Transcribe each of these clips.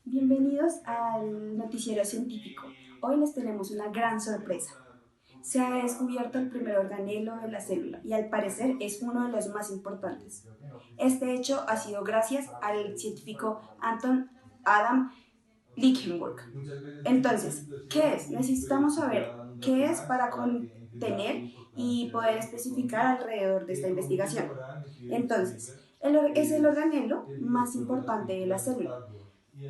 Bienvenidos al noticiero científico. Hoy les tenemos una gran sorpresa. Se ha descubierto el primer organelo de la célula y al parecer es uno de los más importantes. Este hecho ha sido gracias al científico Anton Adam Lichtenberg. Entonces, ¿qué es? Necesitamos saber qué es para contener y poder especificar alrededor de esta investigación. Entonces, es el organelo más importante de la célula.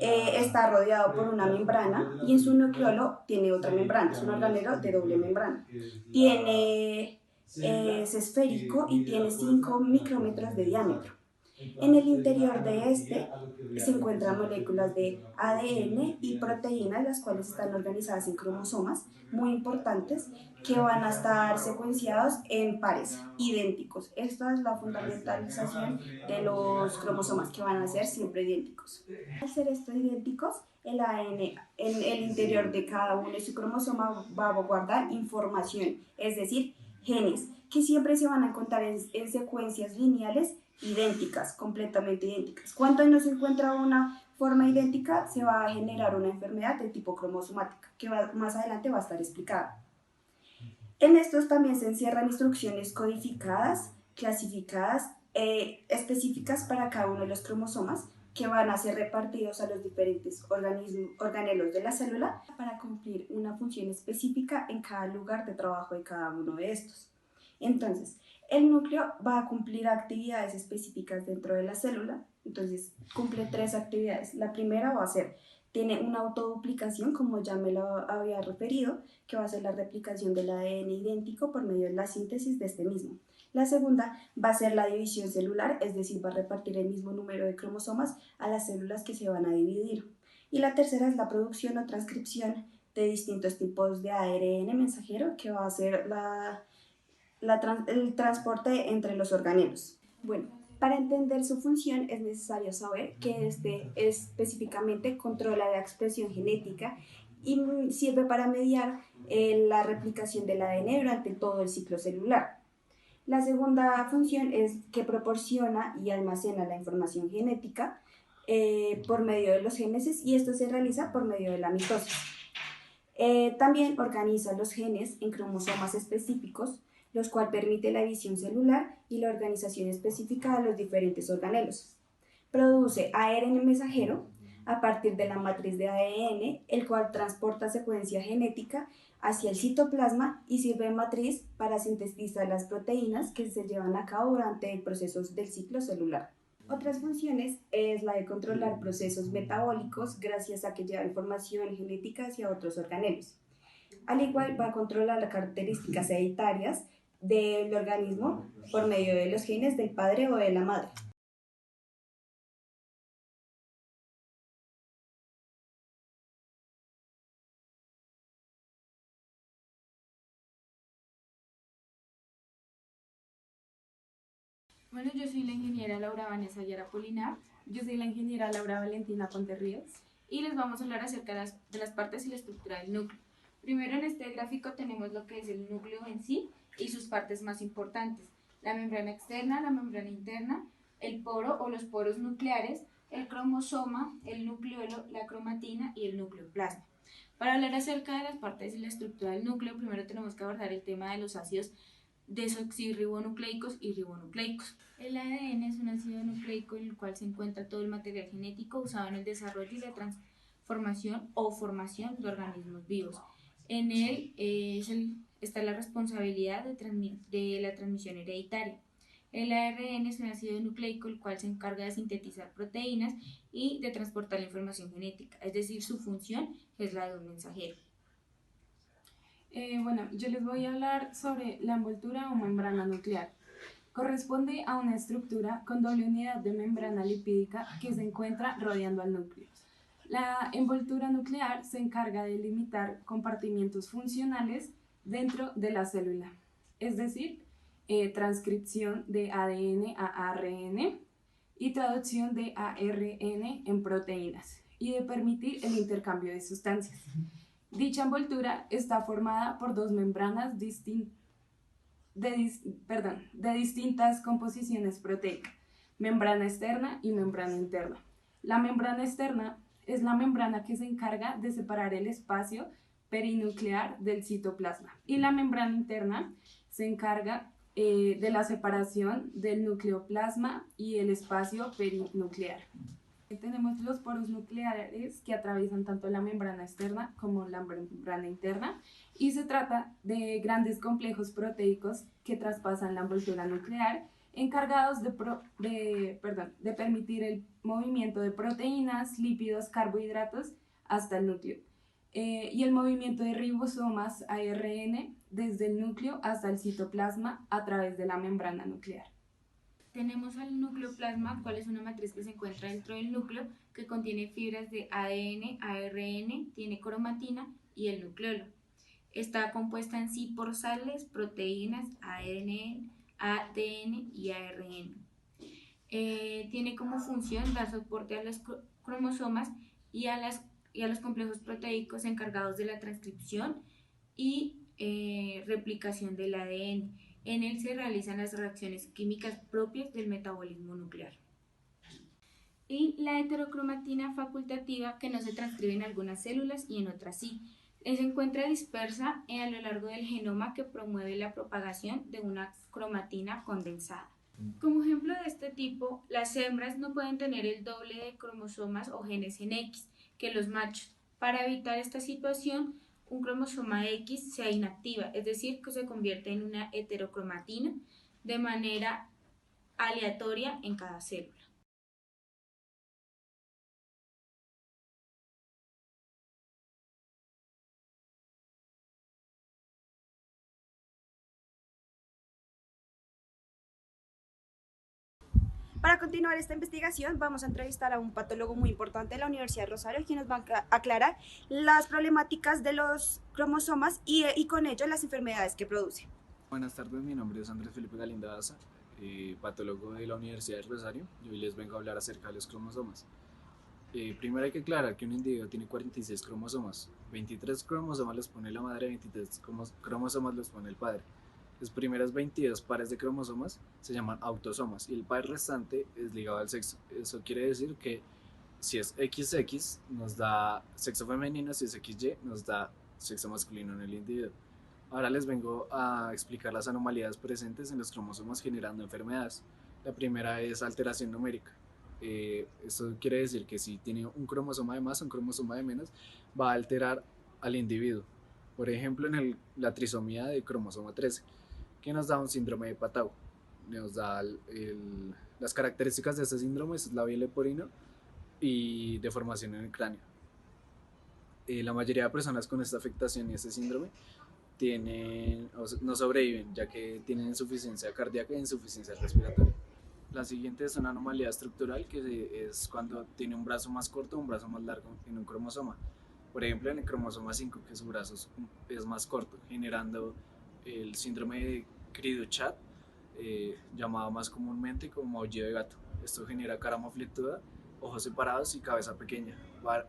Está rodeado por una membrana y en su nucleolo tiene otra membrana, es un organelo de doble membrana. Es esférico y tiene 5 micrómetros de diámetro. En el interior de este se encuentran moléculas de ADN y proteínas, las cuales están organizadas en cromosomas muy importantes que van a estar secuenciados en pares idénticos. Esta es la fundamentalización de los cromosomas, que van a ser siempre idénticos. Al ser estos idénticos, el ADN en el interior de cada uno de su cromosoma va a guardar información, es decir, genes, que siempre se van a encontrar en secuencias lineales idénticas, completamente idénticas. Cuando no se encuentra una forma idéntica, se va a generar una enfermedad de tipo cromosomática, que más adelante va a estar explicada. En estos también se encierran instrucciones codificadas, clasificadas, específicas para cada uno de los cromosomas, que van a ser repartidos a los diferentes organelos de la célula para cumplir una función específica en cada lugar de trabajo de cada uno de estos. Entonces, el núcleo va a cumplir actividades específicas dentro de la célula. Entonces, cumple 3 actividades. La primera va a ser, tiene una autoduplicación, como ya me lo había referido, que va a ser la replicación del ADN idéntico por medio de la síntesis de este mismo. La segunda va a ser la división celular, es decir, va a repartir el mismo número de cromosomas a las células que se van a dividir. Y la tercera es la producción o transcripción de distintos tipos de ARN mensajero, que va a ser el transporte entre los organelos. Bueno, para entender su función es necesario saber que este específicamente controla la expresión genética y sirve para mediar la replicación del ADN durante todo el ciclo celular. La segunda función es que proporciona y almacena la información genética por medio de los genes, y esto se realiza por medio de la mitosis. También organiza los genes en cromosomas específicos, los cuales permite la división celular y la organización específica de los diferentes organelos. Produce ARN mensajero a partir de la matriz de ADN, el cual transporta secuencia genética hacia el citoplasma y sirve de matriz para sintetizar las proteínas que se llevan a cabo durante el proceso del ciclo celular. Otras funciones es la de controlar procesos metabólicos gracias a que lleva información genética hacia otros organelos. Al igual va a controlar las características hereditarias del organismo por medio de los genes del padre o de la madre. Bueno, yo soy la ingeniera Laura Vanessa Ayara Polinar. Yo soy la ingeniera Laura Valentina Ponterríos. Y les vamos a hablar acerca de las partes y la estructura del núcleo. Primero, en este gráfico tenemos lo que es el núcleo en sí y sus partes más importantes: la membrana externa, la membrana interna, el poro o los poros nucleares, el cromosoma, el nucleolo, la cromatina y el nucleoplasma. Para hablar acerca de las partes y la estructura del núcleo, primero tenemos que abordar el tema de los ácidos desoxirribonucleicos y ribonucleicos. El ADN es un ácido nucleico en el cual se encuentra todo el material genético usado en el desarrollo y la transformación o formación de organismos vivos. En él está la responsabilidad de la transmisión hereditaria. El ARN es un ácido nucleico el cual se encarga de sintetizar proteínas y de transportar la información genética, es decir, su función es la de un mensajero. Bueno, yo les voy a hablar sobre la envoltura o membrana nuclear. Corresponde a una estructura con doble unidad de membrana lipídica que se encuentra rodeando al núcleo. La envoltura nuclear se encarga de limitar compartimientos funcionales dentro de la célula, es decir, transcripción de ADN a ARN y traducción de ARN en proteínas, y de permitir el intercambio de sustancias. Dicha envoltura está formada por dos membranas de distintas composiciones proteicas, membrana externa y membrana interna. La membrana externa es la membrana que se encarga de separar el espacio perinuclear del citoplasma. Y la membrana interna se encarga de la separación del nucleoplasma y el espacio perinuclear. Tenemos los poros nucleares que atraviesan tanto la membrana externa como la membrana interna y se trata de grandes complejos proteicos que traspasan la envoltura nuclear, encargados de permitir el movimiento de proteínas, lípidos, carbohidratos hasta el núcleo y el movimiento de ribosomas ARN desde el núcleo hasta el citoplasma a través de la membrana nuclear. Tenemos al nucleoplasma, cual es una matriz que se encuentra dentro del núcleo, que contiene fibras de ADN, ARN, tiene cromatina y el nucleolo. Está compuesta en sí por sales, proteínas, ADN y ARN. Tiene como función dar soporte a los cromosomas y a los complejos proteicos encargados de la transcripción y replicación del ADN. En él se realizan las reacciones químicas propias del metabolismo nuclear. Y la heterocromatina facultativa, que no se transcribe en algunas células y en otras sí. Se encuentra dispersa a lo largo del genoma, que promueve la propagación de una cromatina condensada. Como ejemplo de este tipo, las hembras no pueden tener el doble de cromosomas o genes en X que los machos. Para evitar esta situación, un cromosoma X se inactiva, es decir, que se convierte en una heterocromatina de manera aleatoria en cada célula. Para continuar esta investigación, vamos a entrevistar a un patólogo muy importante de la Universidad de Rosario, quien nos va a aclarar las problemáticas de los cromosomas y con ello las enfermedades que produce. Buenas tardes, mi nombre es Andrés Felipe Galinda Daza, patólogo de la Universidad de Rosario, y hoy les vengo a hablar acerca de los cromosomas. Primero hay que aclarar que un individuo tiene 46 cromosomas, 23 cromosomas los pone la madre, 23 cromosomas los pone el padre. Los primeros 22 pares de cromosomas se llaman autosomas y el par restante es ligado al sexo. Eso quiere decir que si es XX nos da sexo femenino, si es XY nos da sexo masculino en el individuo. Ahora les vengo a explicar las anomalías presentes en los cromosomas generando enfermedades. La primera es alteración numérica. Esto quiere decir que si tiene un cromosoma de más o un cromosoma de menos, va a alterar al individuo. Por ejemplo, en la trisomía de cromosoma 13, que nos da un síndrome de Patau. Nos da las características de este síndrome: es labio leporino y deformación en el cráneo. La mayoría de personas con esta afectación y este síndrome no sobreviven, ya que tienen insuficiencia cardíaca e insuficiencia respiratoria. La siguiente es una anomalía estructural, que es cuando tiene un brazo más corto o un brazo más largo en un cromosoma. Por ejemplo, en el cromosoma 5, que su brazo es más corto, generando el síndrome de Cri-du-Chat, llamado más comúnmente como aullido de gato. Esto genera cara mofletuda, ojos separados y cabeza pequeña.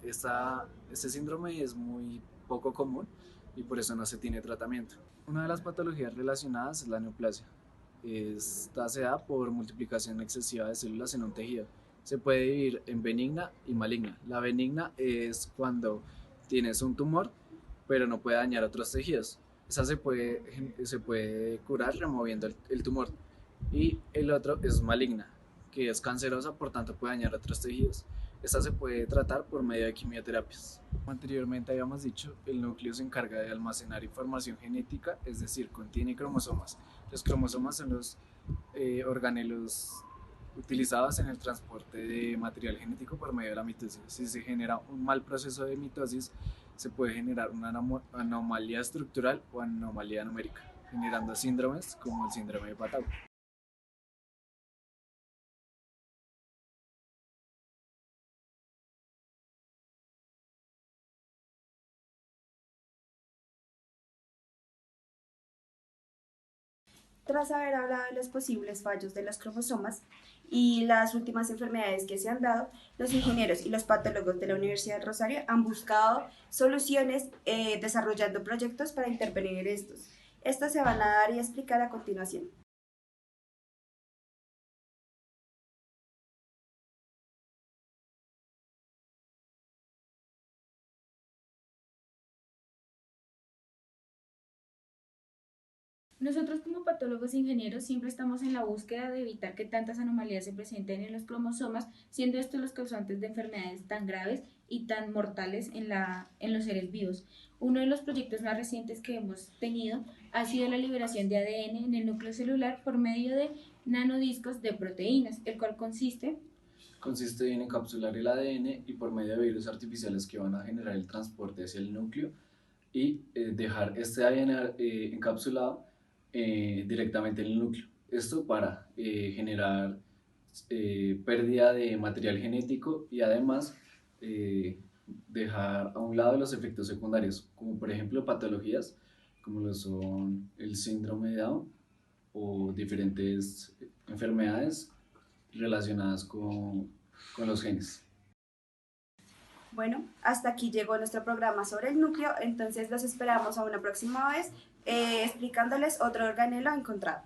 Este síndrome es muy poco común y por eso no se tiene tratamiento. Una de las patologías relacionadas es la neoplasia. Esta se da por multiplicación excesiva de células en un tejido. Se puede dividir en benigna y maligna. La benigna es cuando tienes un tumor pero no puede dañar otros tejidos. Esa se puede curar removiendo el tumor. Y el otro es maligna, que es cancerosa, por tanto puede dañar otros tejidos. Esta se puede tratar por medio de quimioterapias. Como anteriormente habíamos dicho, el núcleo se encarga de almacenar información genética, es decir, contiene cromosomas. Los cromosomas son los organelos utilizados en el transporte de material genético por medio de la mitosis. Si se genera un mal proceso de mitosis, se puede generar una anomalía estructural o anomalía numérica, generando síndromes como el síndrome de Patau. Tras haber hablado de los posibles fallos de los cromosomas y las últimas enfermedades que se han dado, los ingenieros y los patólogos de la Universidad de Rosario han buscado soluciones desarrollando proyectos para intervenir en estos. Estos se van a dar y explicar a continuación. Nosotros como patólogos e ingenieros siempre estamos en la búsqueda de evitar que tantas anomalías se presenten en los cromosomas, siendo estos los causantes de enfermedades tan graves y tan mortales en los seres vivos. Uno de los proyectos más recientes que hemos tenido ha sido la liberación de ADN en el núcleo celular por medio de nanodiscos de proteínas, el cual Consiste en encapsular el ADN y por medio de virus artificiales que van a generar el transporte hacia el núcleo y dejar este ADN encapsulado directamente en el núcleo. Esto para generar pérdida de material genético y además dejar a un lado los efectos secundarios, como por ejemplo patologías como lo son el síndrome de Down o diferentes enfermedades relacionadas con los genes. Bueno, hasta aquí llegó nuestro programa sobre el núcleo, entonces los esperamos a una próxima vez explicándoles otro organelo encontrado.